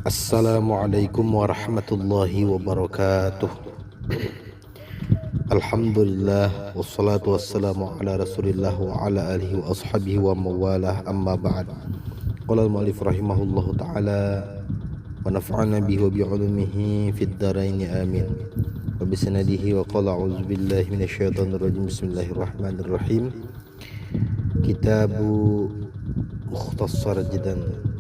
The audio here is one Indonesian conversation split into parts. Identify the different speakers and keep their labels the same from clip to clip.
Speaker 1: Assalamualaikum warahmatullahi wabarakatuh. Alhamdulillah wassalatu wassalamu ala Rasulillah wa ala alihi wa ashabihi wa mawalah, amma ba'd. Qala al-mu'allif rahimahullahu ta'ala wa nafa'ana bihi wa bi'ulumihi fid dharaini amin. Wa bisanadihi wa qala a'udzu billahi minasyaitonir rajim. Bismillahirrahmanirrahim. Kitabu Mukhtasar Jiddan.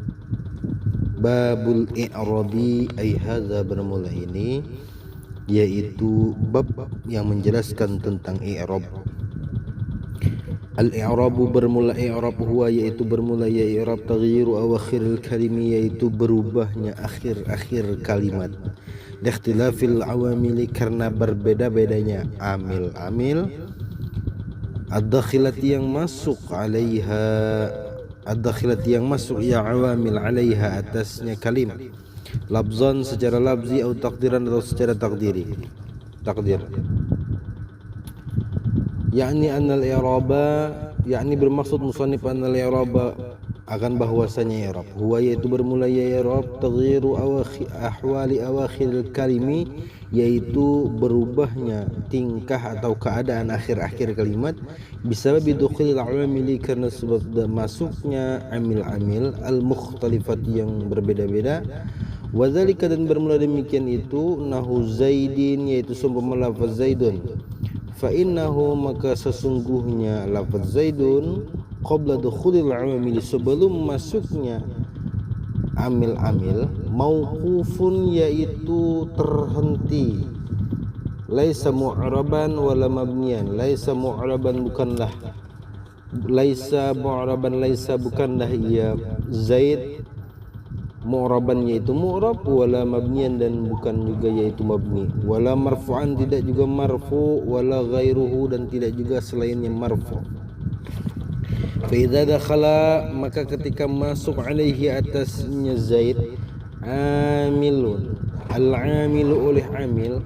Speaker 1: Babul i'rabi, ay hadza, bermula ini yaitu bab yang menjelaskan tentang i'rab. Al-i'rabu, bermula i'rab, huwa yaitu bermula ya i'rab, taghyiru awakhiril kalimi, yaitu berubahnya akhir-akhir kalimat, liikhtilafil awamili, karena berbeda-bedanya amil-amil, ad-dakhilati yang masuk alaiha, ad-dakhilati yang masuk ya awamil alaiha atasnya kalimat, labzan secara labzi, atau takdiran atau secara takdir. Yakni annal i'raba, yakni bermaksud musannif annal i'raba akan bahwasanya i'rab huwa yaitu bermula ya i'rab, taghyiru ahwali awakhiril kalimi, yaitu berubahnya tingkah atau keadaan akhir-akhir kalimat, bisabab dukhulil awamili, karena sebab masuknya amil-amil al-mukhtalifat yang berbeda-beda. Wadzalika, dan bermula demikian itu, nahu zaidin, yaitu seumpama lafaz zaidun, fa innahu, maka sesungguhnya lafaz zaidun, qabla dukhulil awamil, sebelum masuknya amil-amil, mauqufun, yaitu terhenti, laisa mu'raban wala mabniyan, laisa mu'raban, bukanlah, laisa mu'raban, laisa bukanlah ia zaid mu'raban, yaitu mu'rab, wala mabniyan, dan bukan juga yaitu mabni, wala marfu'an, tidak juga marfu, wala ghairuhu, dan tidak juga selainnya marfu. Fa idza dakhala, maka ketika masuk alaihi atasnya zaid, amilun, al-amilu oleh amil,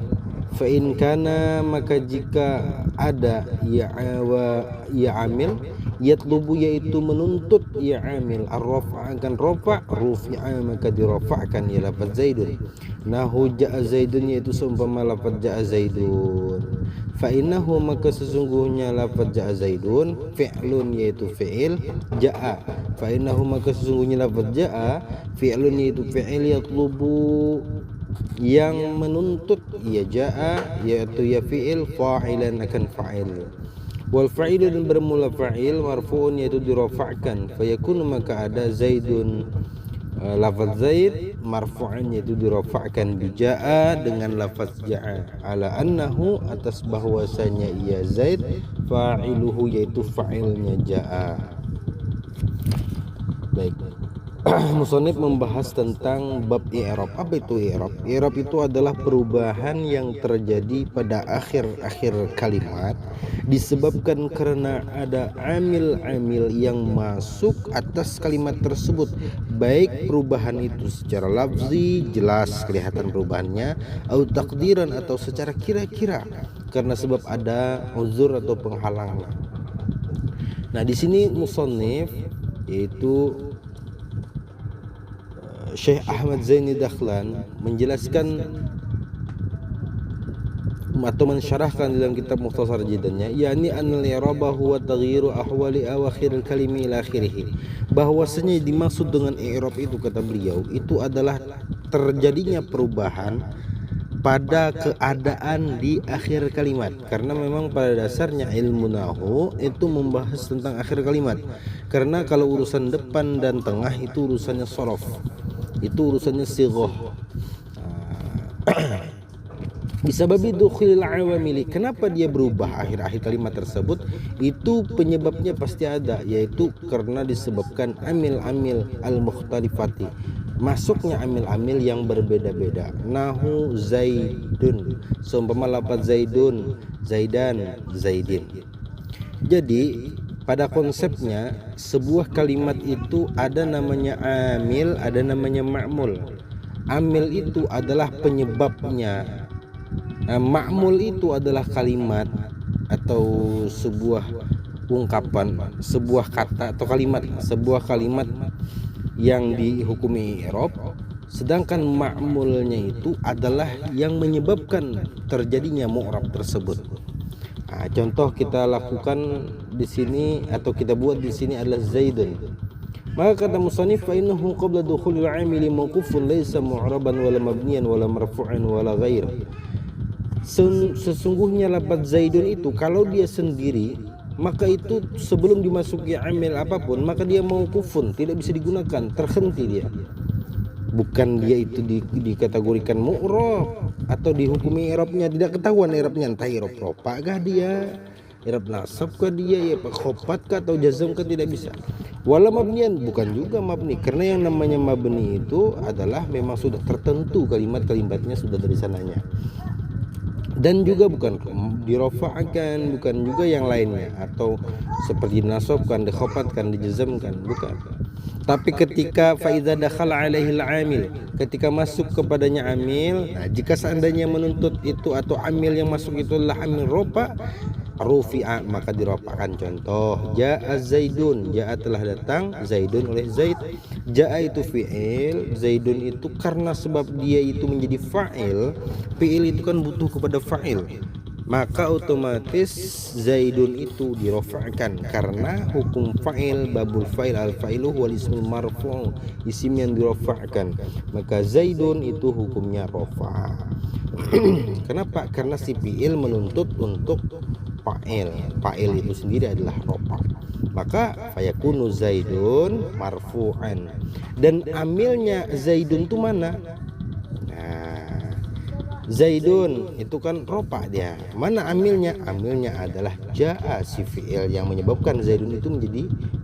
Speaker 1: fa in kana, maka jika ada ya amil, yatlubu, yaitu menuntut ya amil, ar-rafa, akan rafa, rufi'a, maka dirafa'kan ya lafaz zaidun, nahu ja'a zaidun, yaitu seumpama lafaz ja'a zaidun, fa innahu, maka sesungguhnya lafaz ja'a zaidun, fi'lun, yaitu fi'il, ja'a, fa innahu, maka sesungguhnya lafaz ja'a, fi'lun, yaitu fi'il, yatlubu, yang menuntut, ya ja'a, yaitu ya fi'il, fa'ilan, akan fa'il, wal fa'ilu, dan bermula fa'il, marfu'un, yaitu dirafa'kan, fayakun, maka ada zaidun, lafaz zaid, marfu'an, yaitu dirafa'kan, bija'a, dengan lafaz ja'a, ala annahu, atas bahwasanya ia zaid, fa'iluhu, yaitu fa'ilnya ja'a. Baik. Musannif membahas tentang bab i'rab. Apa itu i'rab? I'rab itu adalah perubahan yang terjadi pada akhir-akhir kalimat disebabkan karena ada amil-amil yang masuk atas kalimat tersebut, baik perubahan itu secara lafzi, jelas kelihatan perubahannya, atau takdiran, atau secara kira-kira, karena sebab ada uzur atau penghalang. Nah, di sini musannif, yaitu Syekh Ahmad Zaini Dakhlan, menjelaskan atau mensyarahkan dalam kitab Mukhtasar Jiddannya, yakni annal i'raba huwa taghyiru ahwali awakhiril kalimi ila akhirih, bahwasanya dimaksud dengan i'rab itu, kata beliau, itu adalah terjadinya perubahan pada keadaan di akhir kalimat, karena memang pada dasarnya ilmu nahwu itu membahas tentang akhir kalimat, karena kalau urusan depan dan tengah itu urusannya shorof, itu urusannya sighah. Bisababi dukhulil awamili, kenapa dia berubah akhir-akhir kalimat tersebut, itu penyebabnya pasti ada, yaitu karena disebabkan amil-amil al-mukhtalifati, masuknya amil-amil yang berbeda-beda. Nahu zaidun, seumpama lafaz zaidun, zaidan, zaidin. Jadi pada konsepnya sebuah kalimat itu ada namanya amil, ada namanya ma'mul. Amil itu adalah penyebabnya, ma'mul itu adalah kalimat atau sebuah ungkapan, sebuah kata atau kalimat, sebuah kalimat yang dihukumi i'rab, sedangkan ma'mulnya itu adalah yang menyebabkan terjadinya mu'rab tersebut. Nah, contoh kita lakukan di sini atau kita buat di sini adalah Zaidun. Maka kata musannif, fa innahu qabla dukhulil 'amili mawqufun laysa mu'raban wala mabniyan wala marfu'an wala ghair. Sesungguhnya lafaz Zaidun itu kalau dia sendiri, maka itu sebelum dimasuki amil apapun, maka dia mauqufun, tidak bisa digunakan, terhenti dia. Bukan dia itu dikategorikan mu'rab atau dihukumi i'rabnya, tidak ketahuan i'rabnya, entah i'rab rofa kah dia, i'rab nasab kah dia, ya khopat kah atau jazm kah, tidak bisa. Wala mabniyan, bukan juga mabni, karena yang namanya mabni itu adalah memang sudah tertentu kalimatnya sudah dari sananya. Dan juga bukan dirofa'kan, bukan juga yang lainnya, atau seperti dinasobkan, dikhofatkan, dijazamkan, bukan. Tapi ketika faidza dakhala alaihi al-amil, ketika masuk kepadanya amil, nah jika seandainya menuntut itu atau amil yang masuk itu adalah amil rofa, rufi'a, maka dirofa'kan. Contoh, ja'a Zaidun, ja'a telah datang, Zaidun oleh Zaid. Ja'a itu fi'il, Zaidun itu karena sebab dia itu menjadi fa'il. Fi'il itu kan butuh kepada fa'il, maka otomatis Zaidun itu dirofa'kan karena hukum fa'il, babul fa'il, al-fa'ilu wal ismul marfu', isim yang dirofa'kan, maka Zaidun itu hukumnya rofa'. Kenapa? Karena si fi'il menuntut untuk fa'il, fa'il itu sendiri adalah rofa', maka fayakunu Zaidun marfu'an. Dan amilnya Zaidun itu mana? Zaidun itu kan rofa dia. Mana amilnya? Amilnya adalah ja'a, si fi'il yang menyebabkan Zaidun itu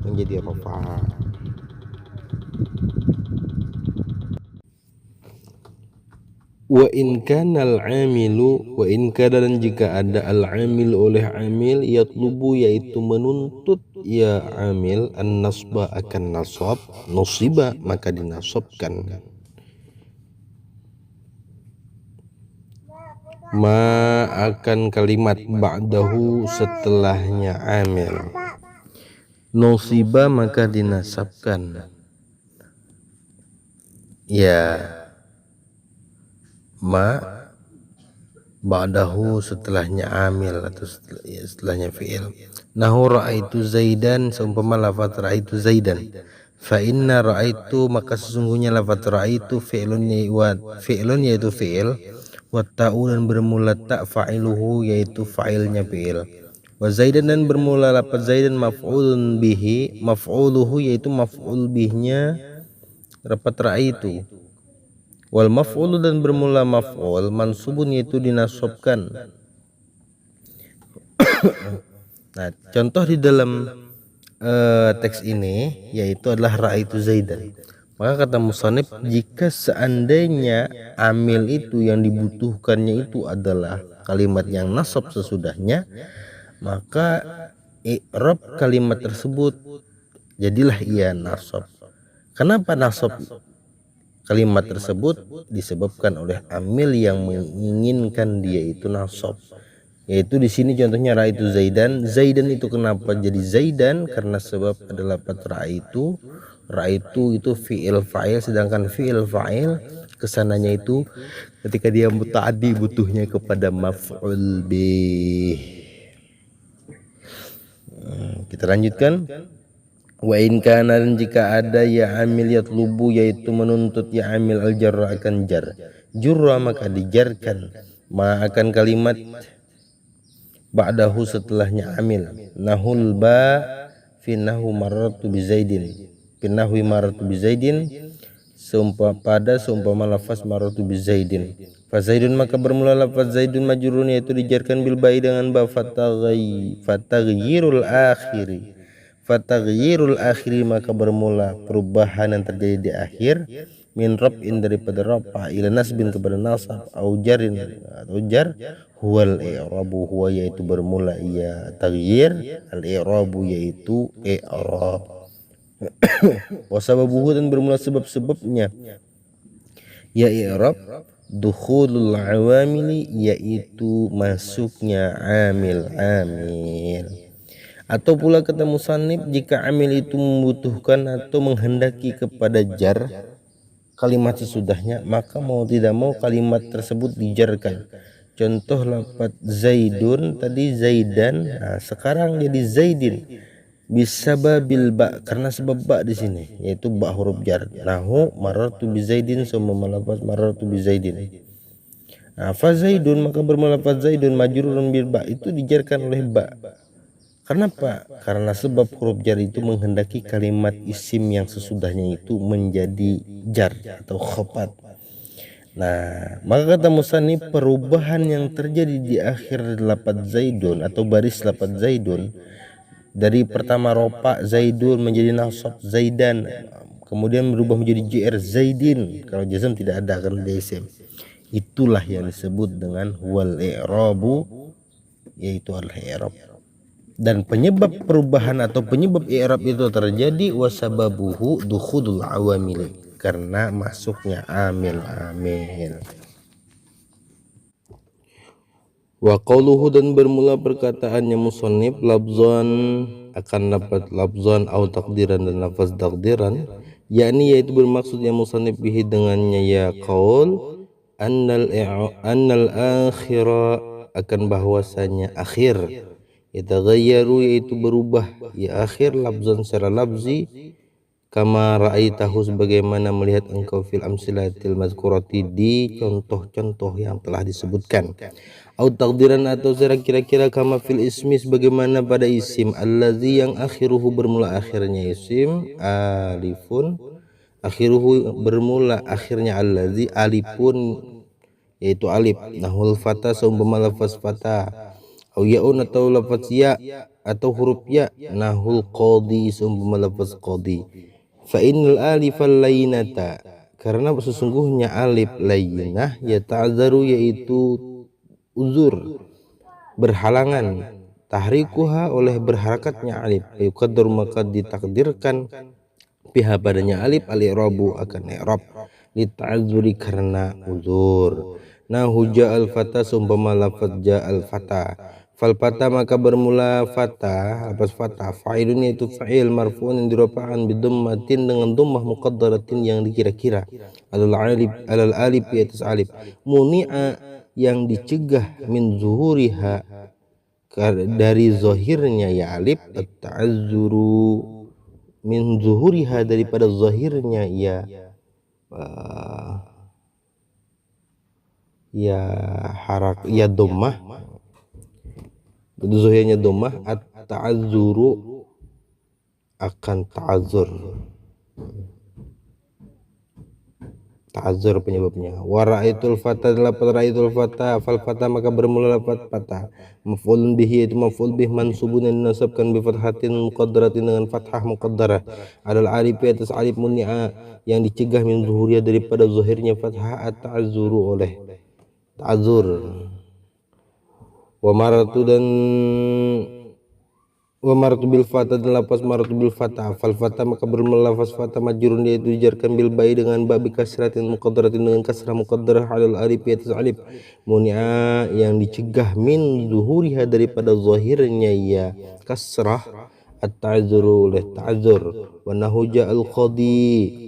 Speaker 1: menjadi rofa. Wa in kana al-amilu, wa in kana, dan jika ada al-amil oleh amil, yatlubu yaitu menuntut ya amil an-nasba akan nasab, nusiba maka dinasabkan. Ma akan kalimat ba'dahu setelahnya amil, nusiba maka dinasabkan ya ma ba'dahu setelahnya amil atau setelahnya fi'il. Nahu ra'aitu Zaidan, seumpama lafaz ra'aitu Zaidan, fa inna ra'aitu, maka sesungguhnya lafaz ra'aitu fi'lun yaitu fi'il, wa ta'u dan bermula ta' fa'iluhu yaitu fa'ilnya fi'il, wa Zaidan dan bermula lafaz Zaidan maf'ulun bihi, maf'uluhu yaitu maf'ul bihnya lafaz ra'aitu, wal maf'ul dan bermula maf'ul mansubun yaitu dinasobkan. Nah, contoh di dalam teks ini yaitu adalah ra'aitu Zaidan. Maka kata musannif, jika seandainya amil itu yang dibutuhkannya itu adalah kalimat yang nasab sesudahnya, maka i'rab kalimat tersebut jadilah ia nasab. Kenapa nasab kalimat tersebut? Disebabkan oleh amil yang menginginkan dia itu nasab. Yaitu di sini contohnya ra'aitu Zaidan. Zaidan itu kenapa jadi Zaidan? Karena sebab adalah ra'aitu. Ra'aitu itu fi'il fa'il, sedangkan fi'il fa'il kesananya itu ketika dia muta'addi butuhnya kepada maf'ul bih. Kita lanjutkan. Wa in kana, dan jika ada ya amil yatlubu yaitu menuntut ya amil al-jarra akan jar, jurra maka dijarkan ma akan kalimat ba'dahu setelahnya amil. Nahul ba fi nahu marartu bi Zaidin, fi nahwi marartu bi Zaidin, seumpama lafaz marartu bi Zaidin. Fa Zaidun maka bermula lafaz Zaidun majrurun yaitu dijarkan bil ba'i dengan ba, fataghyirul akhiri, fataghyirul akhiri maka bermula perubahan yang terjadi di akhir, min rab'in daripada rafa ila nasbin kepada nasab, au jarin atau jar, huwal i'rabu, huwa yaitu bermula ia taghyir, al i'rabu yaitu i'rab. Wasababuhu dan bermula sebab-sebabnya ya i'rab, dukhulul awamili yaitu masuknya amil. Atau pula kata musannif, jika amil itu membutuhkan atau menghendaki kepada jar, kalimat sesudahnya, maka mau tidak mau kalimat tersebut dijarkan. Contoh lafaz Zaidun tadi Zaidan, nah, sekarang jadi Zaidin. Bisababil ba, karena sebab ba di sini yaitu ba huruf jar. Nahu marartu bi Zaidin, summa lafaz marartu bi Zaidin. Nah, fa Zaidun maka bermula lafaz Zaidun majrurun bil ba, itu dijarkan oleh ba. Kenapa? Karena sebab huruf jar itu menghendaki kalimat isim yang sesudahnya itu menjadi jar atau khafat. Nah, maka kata musannif, perubahan yang terjadi di akhir lafaz Zaidun atau baris lafaz Zaidun dari pertama ropa Zaidun menjadi nasab Zaidan, kemudian berubah menjadi JR Zaidin. Kalau jazam tidak ada karena dia isim. Itulah yang disebut dengan wal i'rabu, yaitu al-i'rab. Dan penyebab perubahan atau penyebab i'rab itu terjadi wasababuhu dukhulul awamil, karena masuknya amil-amil. Wa qauluhu, dan bermula perkataannya musannif, labzan akan dapat labzan atau takdiran dan lafaz takdiran, yakni yaitu bermaksudnya musannif bihi dengannya ya qaul annal akhira, akan bahwasanya akhir, yataghayyaru yaitu berubah, ya akhir labzan secara labzi, kama ra'aitahu sebagaimana melihat engkau fil amsilatil mazkurati di contoh-contoh yang telah disebutkan. Au takdiran atau secara kira-kira kama fil ismi sebagaimana pada isim allazi yang akhiruhu bermula akhirnya isim alifun, akhiruhu bermula akhirnya allazi alifun yaitu alif. Nahul fata seumpama lafaz fata, au yaun atau lafaz ya atau huruf ya. Nahul qadi seumpama lafaz qadi. Fa innal alifal lainata, karena sesungguhnya alif lainah ya ta'zaru yaitu uzur, berhalangan, tahrikuha oleh berharakatnya alif, yuqaddar maka ditakdirkan pihak padanya alif al-i'rabu akan i'rab, lita'azzuri karena uzur. Nahu ja'al fata seumpama lafaz ja'al fata, fal fata maka bermula fata, lafaz fata fa'ilun yaitu fa'il marfu'un yang dirafa'an bidhammatin dengan dhammah muqaddaratin yang dikira-kira, alal alif di atas alif, muni'a yang dicegah, min zuhuriha dari zahirnya ya alif, at-ta'azzuru min zuhuriha daripada zahirnya ya harak ya dhammah, zahirnya dhammah, at-ta'azzuru akan ta'azzur, ta'azzur penyebabnya. Wa ra'aitul fata, lafaz ra'aitul fata, fal fata maka bermula lafaz fata, maf'ulun bihi itu maf'ul bih mansubun yang dinasabkan bi fathatin muqaddaratin dengan fathah muqaddarah, adal alif atas alif, muni'a yang dicegah, min zuhuriyah daripada zahirnya fathah, at-ta'azzuru oleh ta'azzur. Wa maratu dan wa maratu bil fata dan lafaz maratu bil fata, fal fata maka bermula lafaz fata majrurun yaitu dijarkan bil bai dengan ba bi kasratin muqaddaratin dengan kasrah muqaddarah alal alif atas alif, muni'a yang dicegah, min zuhuriha daripada zahirnya ya kasrah, at-ta'azzuru oleh ta'azzur. Wa nahu ja'al qadi,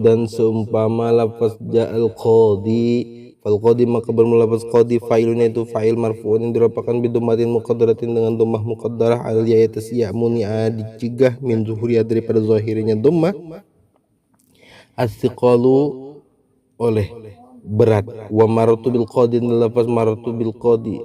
Speaker 1: dan seumpama lafaz ja'al qadi, fal qadi maka bermula lafaz qadi fa'ilun yaitu fa'il marfu'un yang dirafa'kan bidhammatin muqaddaratin dengan dhammah muqaddarah al ya atas ya, muni'a dicegah, min zuhuriyah daripada zahirnya dhammah, as-siqalu oleh berat. Wa maratu bil qadi, lafaz maratu bil qadi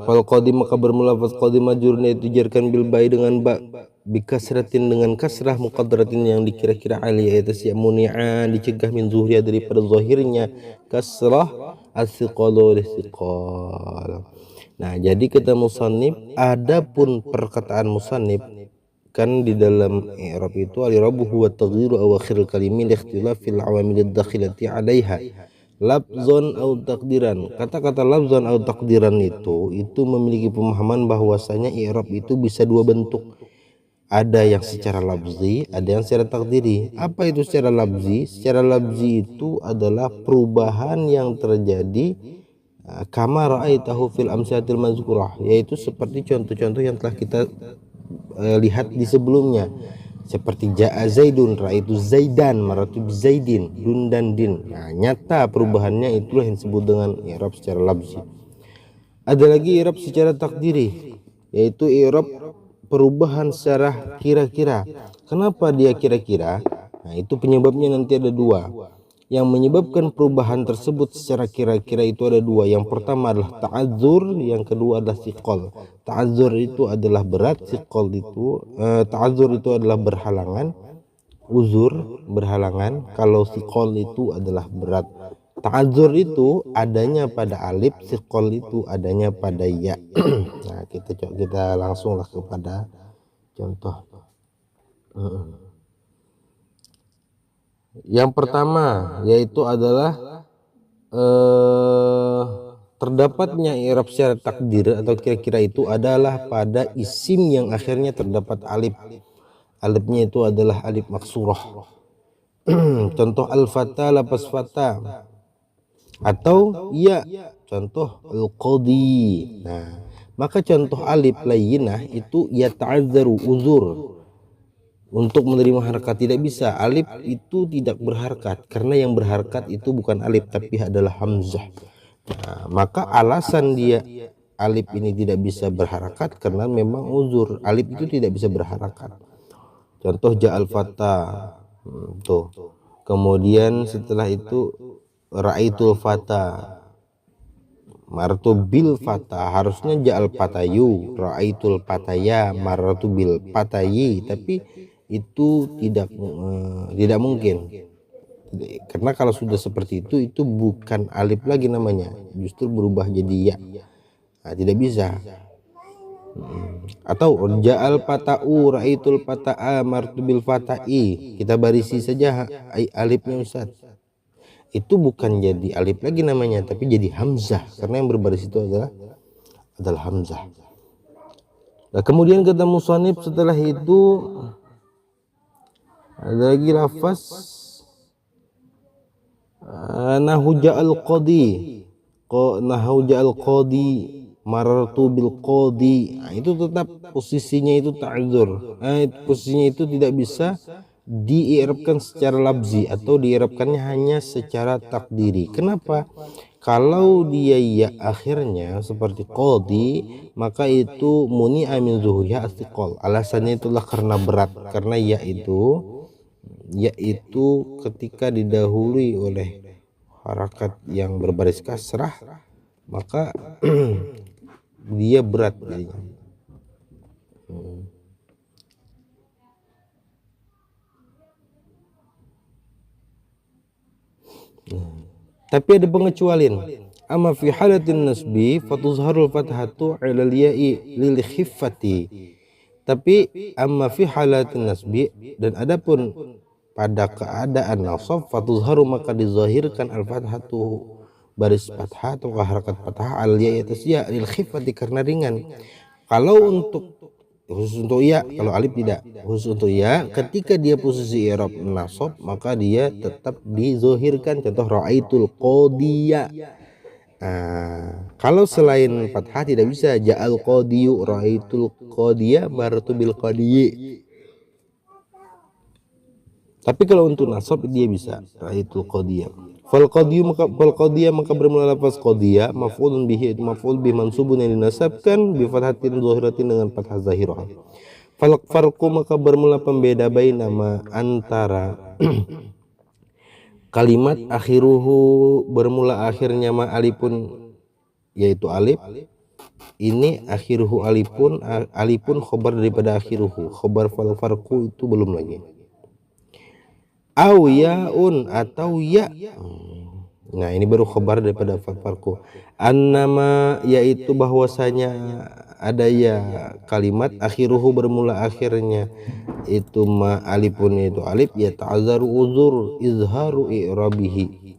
Speaker 1: fal qadi maka bermula lafaz qadi majrurun yaitu dijarkan bil bai dengan ba bikasratin dengan kasrah muqaddaratin yang dikira-kira ali atas ya, muni'a dicegah, min zuhriya daripada zahirnya kasrah, as-siqalu listiqal. Nah, jadi kata musannif, adapun perkataan musannif kan di dalam i'rab itu al-i'rabu huwa taghyiru awakhiril kalimi li ikhtilafil awamil ad-dakhilati 'alaiha labzon atau takdiran. Kata-kata labzon atau takdiran itu memiliki pemahaman bahwasanya i'rab itu bisa dua bentuk. Ada yang secara labzi, ada yang secara takdiri. Apa itu secara labzi? Secara labzi itu adalah perubahan yang terjadi kama ra'aitahu fil amsalatil mazkurah, yaitu seperti contoh-contoh yang telah kita lihat di sebelumnya, seperti ja'a zaidun, ra'aitu zaidan, maratu bi zaidin, dun dan din. Nah, nyata perubahannya itulah yang disebut dengan i'rab secara lafzi. Ada lagi i'rab secara takdiri, yaitu i'rab perubahan secara kira-kira. Kenapa dia kira-kira? Nah, itu penyebabnya nanti ada dua. Yang menyebabkan perubahan tersebut secara kira-kira itu ada dua. Yang pertama adalah ta'adzur, yang kedua adalah siqol. Ta'adzur itu adalah berat, siqol itu ta'adzur itu adalah berhalangan, uzur berhalangan. Kalau siqol itu adalah berat. Ta'adzur itu adanya pada alif, siqol itu adanya pada ya. Nah, kita langsunglah kepada contoh. Yang pertama yaitu adalah terdapatnya i'rab secara takdir atau kira-kira itu adalah pada isim yang akhirnya terdapat alif. Alifnya itu adalah alif maksurah. Contoh al-fata, lapas fata, atau ya, contoh al-qadi. Nah, maka contoh alif layyinah itu ya ta'azzaru, uzur untuk menerima harakat tidak bisa. Alif itu tidak berharakat karena yang berharakat itu bukan alif tapi adalah hamzah. Nah, maka alasan dia alif ini tidak bisa berharakat karena memang uzur, alif itu tidak bisa berharakat. Contoh ja'al fata, tuh. Kemudian setelah itu ra'aitul fata, martu bil fata, harusnya ja'al fatayu, ra'aitul fataya, martu bil fatayi, tapi itu tidak mungkin, karena kalau sudah seperti itu bukan alif lagi namanya, justru berubah jadi ya. Nah, tidak bisa. Atau ja'al fata'u, ra'aitul fata'a, martu bil fata'i, kita barisi saja alifnya Ustaz, itu bukan jadi alif lagi namanya tapi jadi hamzah karena yang berbaris itu adalah hamzah. Nah, kemudian kata musannif setelah itu ada lagi lafaz nahu ja'al qadi, nahu ja'al qadi, marartu bil qadi. Nah, itu tetap posisinya itu ta'adzur. Posisinya itu tidak bisa diirabkan secara labzi atau diirabkannya hanya secara takdiri. Kenapa? Kalau dia ya akhirnya seperti qadi, maka itu muni'a min zuhuriha astiqol. Alasannya itulah karena berat, karena ya itu ketika didahului oleh harakat yang berbaris kasrah maka dia berat jadinya. Tapi ada pengecualian. Amma fi halatin nasbi fatuzharul fathatu 'alal ya'i lil khiffati. Tapi amma fi halatin nasbi, dan adapun pada keadaan nasab, fatuzharu maka dizahirkan al fathatu, baris fathah atau harakat fathah, al ya atas ya, lil khifati karena ringan. Kalau khusus untuk ya, kalau alif tidak. Khusus untuk ya, ketika dia posisi i'rab nasab maka dia tetap dizahirkan. Contoh ra'aitul qadiya. Kalau selain fathah tidak bisa. Ja'al qadiyu, ra'aitul qadiya, maratu bil qadiyi. Tapi kalau untuk nasab dia bisa ra'aitul qadiya. Fal qadiya maka bermula lafaz qadiya maf'ulun bihi, itu maf'ul bi mansubun yang dinasabkan bi fathatin zahiratin dengan fathah zahirah. Fal farqu maka bermula pembeda bainama antara kalimat akhiruhu bermula akhirnya ma alifun, yaitu alif. Ini akhiruhu alifun khobar daripada akhiruhu. Khobar fal farqu itu belum lagi. Au yaun atau ya. Nah, ini baru khobar daripada fal farqu. Annama, yaitu bahwasanya ada ya kalimat akhiruhu bermula akhirnya itu ma alifun, itu alif, ya ta'azzaru uzur izharu i'rabihi.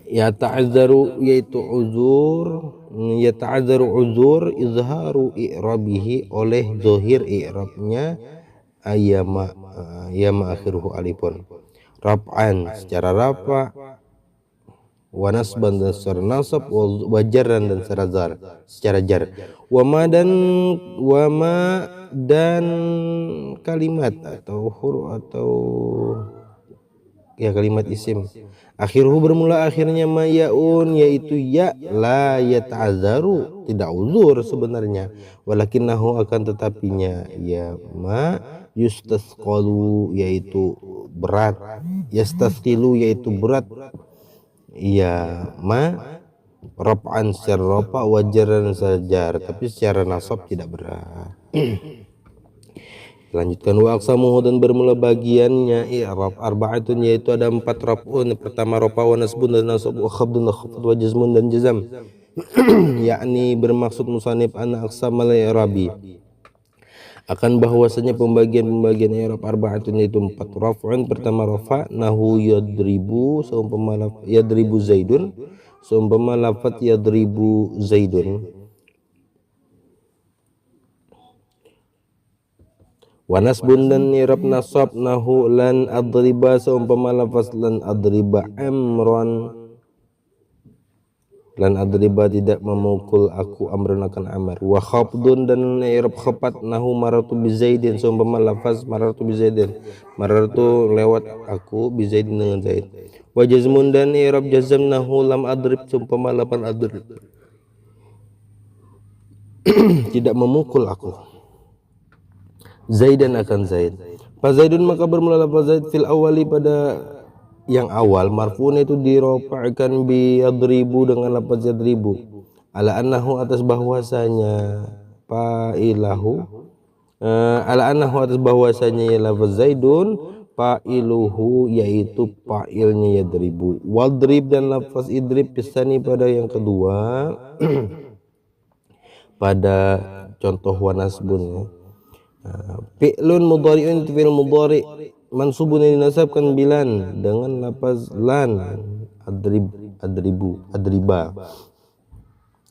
Speaker 1: Ya ta'azzaru yaitu uzur, ya ta'azzaru uzur izharu i'rabihi, oleh zahir i'rabnya ayama akhiruhu alifun. Raf'an secara rafa, wa nasban dan secara nasab, wa jarran dan secara jar. Wa ma dan kalimat atau huruf atau ya kalimat isim akhiruhu bermula akhirnya mayaun yaitu ya la yata'azzaru tidak uzur sebenarnya, walakinnahu akan tetapinya ya ma yustasqalu yaitu berat, yastasqilu yaitu berat, ya ma raf'an secara rafa wajaran sajar tapi secara nasab tidak berat. Lanjutkan wa aqsamuhu dan bermula bagiannya i'rab arba'atun yaitu ada 4 raf'un. Pertama rafa wa nasbun dan nasab wa khabdun wa khafd wa jazmun dan jazam. Yakni bermaksud musannif anna aqsamal i'rabi akan bahwasanya pembagian i'rab arba'atun yaitu 4 raf'un. Pertama rafa nahu yadribu seumpama yadribu zaidun, seumpama lafaz yadribu zaidun. Wa nasbun dan i'rab nasab nahu lan adriba seumpama lafaz lan adriba amran, lan adriba tidak memukul aku amran akan amr. Wa khafdun dan i'rab khafat nahu marartu bi zaidin seumpama lafaz marartu bi zaidin, marartu lewat aku bi zaidin dengan zaid. Wa jazmun dan i'rab jazam nahu lam adrib seumpama lapan adrib tidak memukul aku Zaidan akan Zaid. Fa Zaidun maka bermula lafaz Zaid fil awali pada yang awal marfu'un itu dirofa'kan bi yadribu dengan lafaz yadribu ala annahu atas bahwasanya fa'ilahu ala annahu atas bahwasanya ya lafaz Zaidun fa'iluhu yaitu fa'ilnya yadribu. Wadrib dan lafaz idrib pisani pada yang kedua pada contoh wa nasbun ya. Fi'lun mudhari'un itu fi'il mudhari' mansubun yang dinasabkan bilan dengan lafaz lan adriba.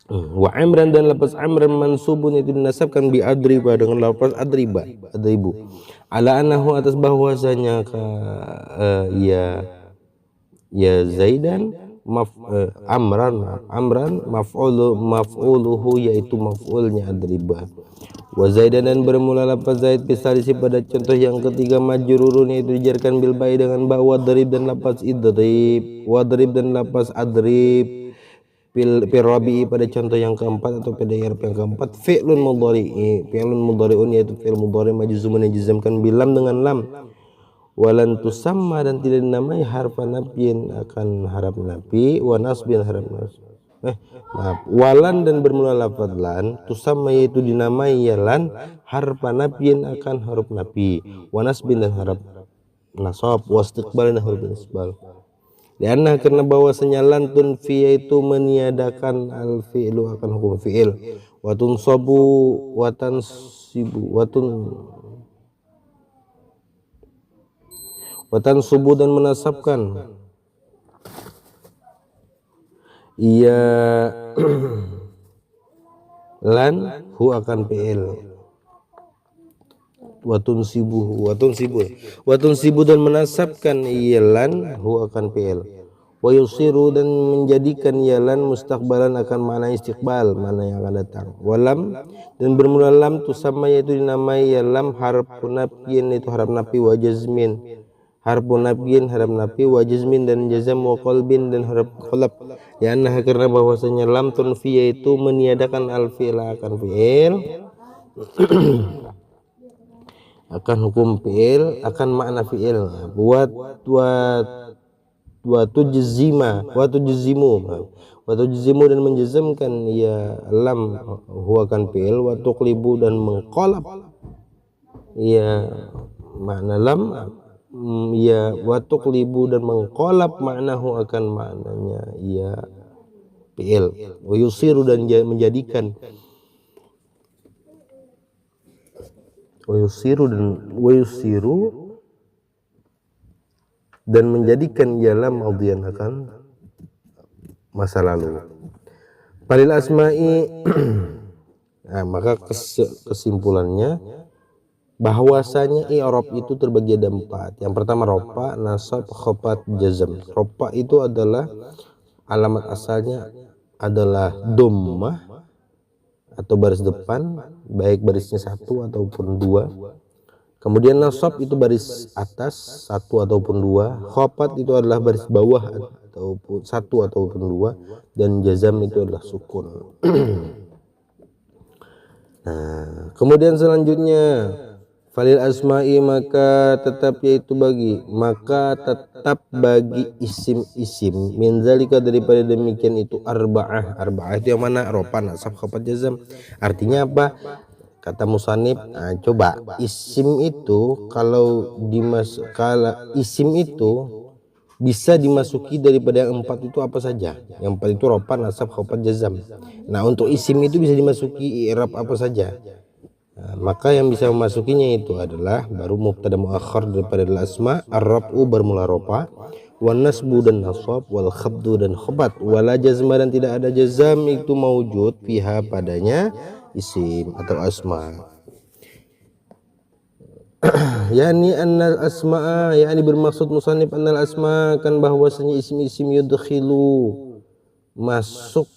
Speaker 1: Wa amran dan lafaz amran mansubun itu dinasabkan bi adriba dengan lafaz adribu ala annahu atas bahwasanya ya Zaidan amran maf'uluhu yaitu maf'ulnya adriba. Wa Zaidan dan bermula lafaz Zaid bisalisi pada contoh yang ketiga majrurun yaitu dijarkan bil ba'i dengan ba wadrib dan lafaz idrib, wadrib dan lafaz adrib fil rabi'i pada contoh yang keempat atau pada i'rab yang keempat. Fi'lun mudhari'un yaitu fi'il mudhari' majzumun yang dijazmkan bilam dengan lam. Walan tusamma dan tidak dinamai harfa nafyin akan harap nafi wa nasbin harap nasb. Walan dan bermula lafaz lan tusamma yaitu dinamai ya lan harfa nafyin akan huruf nafi wa nasbin dan harap nasab wa istiqbal dan huruf isbal. Karena bahwasanya lan tunfi yaitu meniadakan al fi'lu akan hukum fi'il wa tunsabu wa tansibu wa tansubu dan menasabkan iya lan hu akan fi'il watun sibu dan menasabkan iya lan hu akan fi'il wa yusiru dan menjadikan ya lan mustaqbalan akan makna istiqbal mana yang akan datang. Walam dan bermula lam tusamma yaitu dinamai ya lam harfun nafyin itu harap nafi wa jazmin harfun nafyin harap nafi wa jazmin dan jazam wa qalbin dan harap qalb. Ya karena bahwasanya lam tunfi yaitu meniadakan al fi'il akan fi'il akan hukum fi'il akan makna fi'il buat wa tujzimu dan menjazamkan ya lam huwa kan fi'il wa tuqlibu dan mengqalab ya makna lam ya wa tuqlibu dan mengqalab maknahu akan maknanya ya fi'il wa yusiru dan menjadikan wa yusiru dan menjadikan ya lam madhiyan akan masa lalu. Palil asma'i nah, maka kesimpulannya bahwasanya i'rab itu terbagi ada 4. Yang pertama rofa, nasab, khafat, jazm. Rofa itu adalah alamat asalnya adalah dhammah atau baris depan, baik barisnya 1 ataupun 2. Kemudian nasab itu baris atas 1 ataupun 2. Khafat itu adalah baris bawah ataupun 1 ataupun 2, dan jazam itu adalah sukun. Nah, kemudian selanjutnya falil asma'i maka tetap bagi isim-isim min zalika daripada demikian itu arba'ah itu yang mana? Rofa, nasab, khafat, jazam. Artinya apa? Kata musannif, coba isim itu kalau isim itu bisa dimasuki daripada yang 4 itu apa saja? Yang 4 itu rofa, nasab, khafat, jazam. Nah, untuk isim itu bisa dimasuki i'rab apa saja? Nah, maka yang bisa memasukinya itu adalah baru mubtada muakhar daripada asma, ar-raf'u bermula rofa, wan nasbu dan nasab, wal khabdu dan khabat, wala jazma dan tidak ada jazam itu maujud fiha padanya isim atau asma. Yani annal asma'a, yani bermaksud musannif annal asma kan bahwasanya isim-isim yudkhilu masuk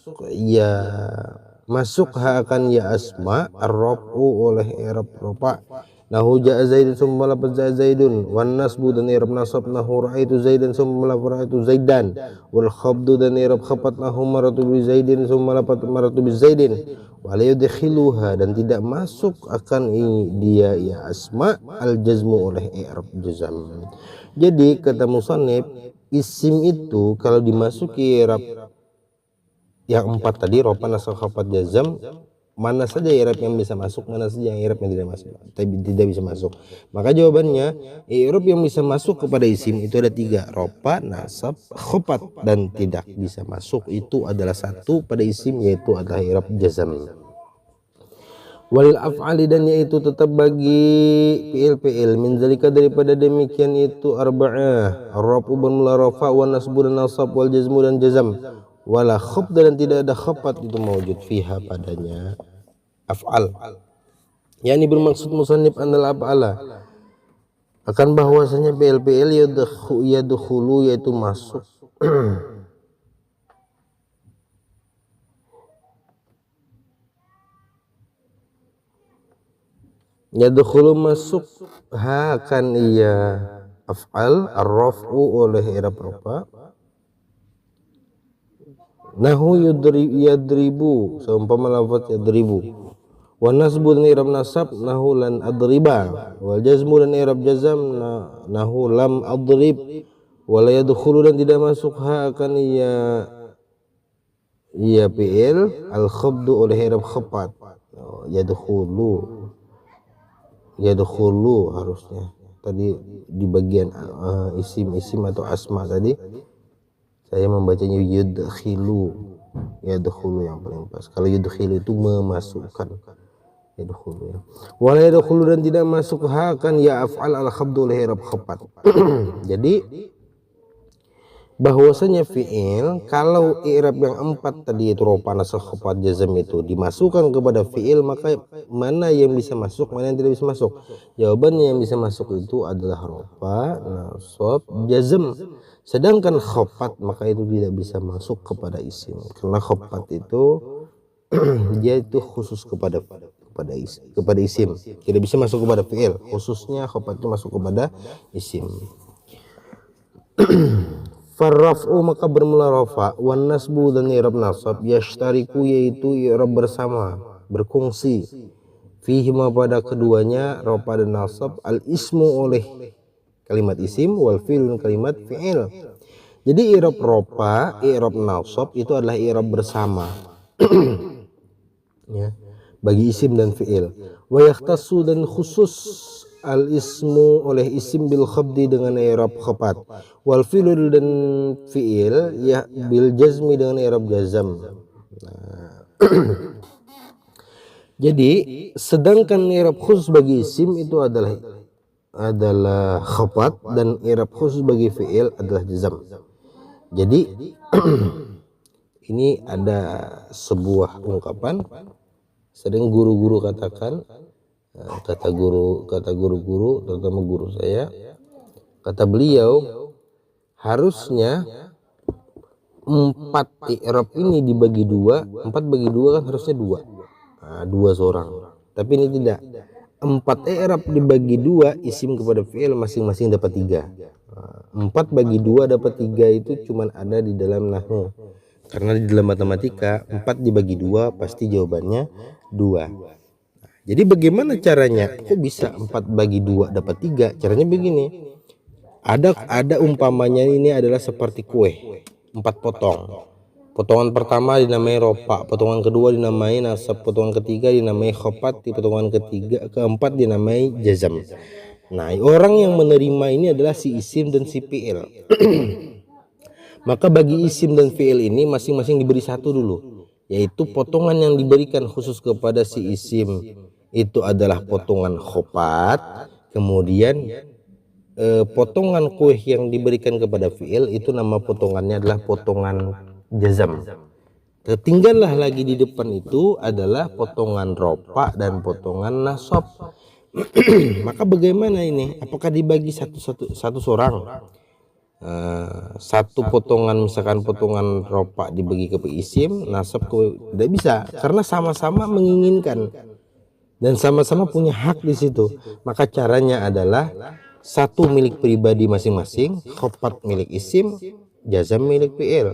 Speaker 1: akan ya asma ar-rafu oleh i'rab rafa. Nahu ja'a zaidun summa lafaz ja'a zaidun, wan nasbu dan i'rab nasab nahu ra'aitu zaidan summa lafaz ra'aitu zaidan, wal khabdu dan i'rab khabat nahu maratu bi zaidin summa lafaz maratu bi zaidin, wa la yudkhiluha dan tidak masuk akan dia ya asma al jazmu oleh i'rab jazam. Jadi kata musannif, isim itu kalau dimasuki i'rab yang 4 tadi rofa, nasab, khafat, jazam, mana saja i'rab yang bisa masuk, mana saja yang i'rab yang tidak bisa masuk. Maka jawabannya i'rab yang bisa masuk kepada isim itu ada 3, rofa, nasab, khafat, dan tidak bisa masuk itu adalah 1 pada isim, yaitu adalah i'rab jazam. Walil af'ali dan yaitu tetap bagi fi'il min zalika daripada demikian itu arba'ah, ar-rafu bermula rafa, wan nasbu dan nasab, wal jazmu dan jazam, wala khafd dan tidak ada khafat itu maujud fiha padanya af'al. Yani bermaksud musannif annal af'ala akan bahwasanya fi'il yadkhulu yaitu masuk yadkhulu masuk akan iya af'al ar-raf'u oleh i'rab rafa, nahu yadribu seumpama lafaz yadribu, wan nasbu dan i'rab nasab nahu lan adriba, wal jazmu dan i'rab jazam nahu lam adrib, wala yadkhulu dan tidak masuk akan iya fi'il al khabdu oleh i'rab khafat. Yadkhulu harusnya tadi di bagian isim atau asma tadi saya membacanya yudkhilu yang paling pas. Kalau yudkhilu itu memasukkan, yadkhulu ya. Wala yadkhulu dan tidak masuk akan ya af'al al khabdu oleh i'rab khafat. Jadi bahwasanya fi'il kalau i'rab yang 4 tadi itu rofa, nasab, khafat, jazam itu dimasukkan kepada fi'il, maka mana yang bisa masuk, mana yang tidak bisa masuk? Jawabannya yang bisa masuk itu adalah rofa, nasab, jazam. Sedangkan khafat maka itu tidak bisa masuk kepada isim, karena khafat itu dia itu khusus kepada isim, tidak bisa masuk kepada fi'il, khususnya khafat itu masuk kepada isim. Farraf'u maka bermula rafa, wan nasbu dan i'rab nasab yashtariku yaitu i'rab bersama, berkongsi, fihi ma pada keduanya rafa dan nasab, al ismu oleh kalimat isim, wal fi'l kalimat fi'il. Jadi i'rab rafa, i'rab nasab itu adalah i'rab bersama ya, bagi isim dan fi'il. Wa yakhtassu dan khusus al ismu oleh isim bil khabdi dengan i'rab khafat, wal fi'l dan fi'il ya bil jazmi dengan i'rab jazam. Jadi sedangkan i'rab khusus bagi isim itu adalah khafat dan i'rab khusus bagi fi'il adalah jazam. Jadi ini ada sebuah ungkapan sering guru-guru katakan, kata guru-guru terutama guru saya, kata beliau harusnya 4 i'rab ini dibagi 2, 4 bagi 2 kan harusnya 2. Nah, 2 seorang. Tapi ini tidak. 4 i'rab dibagi 2 isim kepada fi'il masing-masing dapat 3. 4 bagi 2 dapat 3 itu cuman ada di dalam nahwu. Karena di dalam matematika 4 dibagi 2 pasti jawabannya 2. Jadi bagaimana caranya? Kok bisa 4 bagi 2 dapat 3? Caranya begini. Ada umpamanya ini adalah seperti kue. 4 potong. Potongan pertama dinamai ropa, potongan kedua dinamai nasab, potongan ketiga dinamai khopat, di potongan keempat dinamai jazam. Nah, orang yang menerima ini adalah si isim dan si fi'il. Maka bagi isim dan fi'il ini masing-masing diberi satu dulu, yaitu potongan yang diberikan khusus kepada si isim itu adalah potongan khopat. Kemudian potongan kue yang diberikan kepada fi'il itu nama potongannya adalah potongan jazam. Tertinggallah lagi di depan itu adalah potongan ropa dan potongan nasab. Maka bagaimana ini? Apakah dibagi satu seorang? Satu potongan, misalkan potongan ropa dibagi ke isim, nasab ke, tidak bisa, karena sama-sama menginginkan dan sama-sama punya hak di situ. Maka caranya adalah satu milik pribadi masing-masing, khopat milik isim, jazam milik fi'il.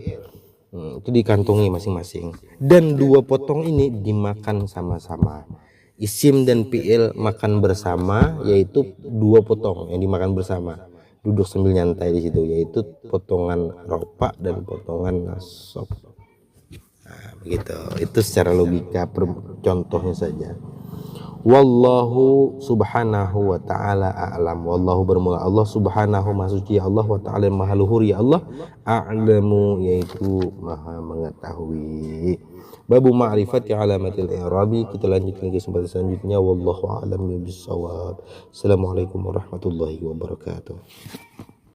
Speaker 1: Itu dikantongi masing-masing. Dan 2 potong ini dimakan sama-sama. Isim dan fi'il makan bersama, yaitu 2 potong yang dimakan bersama. Duduk sambil nyantai di situ, yaitu potongan ropa dan potongan nasab. Nah, begitu. Itu secara logika contohnya saja. Wallahu subhanahu wa ta'ala a'lam. Wallahu bermula Allah, subhanahu maha suci Allah, wa ta'ala maha luhur ya Allah, a'lamu yaitu maha mengetahui. Babu ma'rifati alamatil i'rabi. Kita lanjutkan kesempatan selanjutnya. Wallahu a'lam bishawab. Assalamualaikum warahmatullahi wabarakatuh.